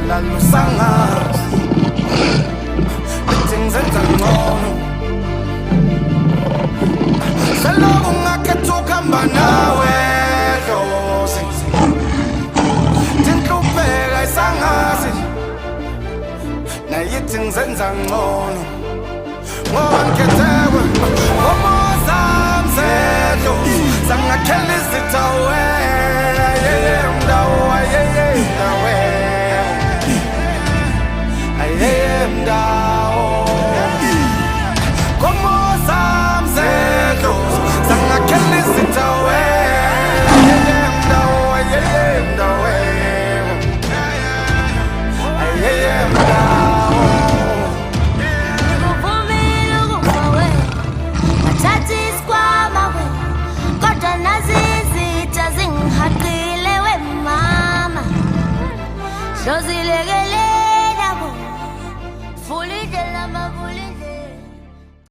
lalo sangazi bethi ngizenza ngcono selokhu ngakhetha ukuhamba nawe dlozi tinhlupheka isangazi nayithi ngizenza ngcono ngoba ngikhethiwe ngomozami zedlo sangakhela izithawe Dozilege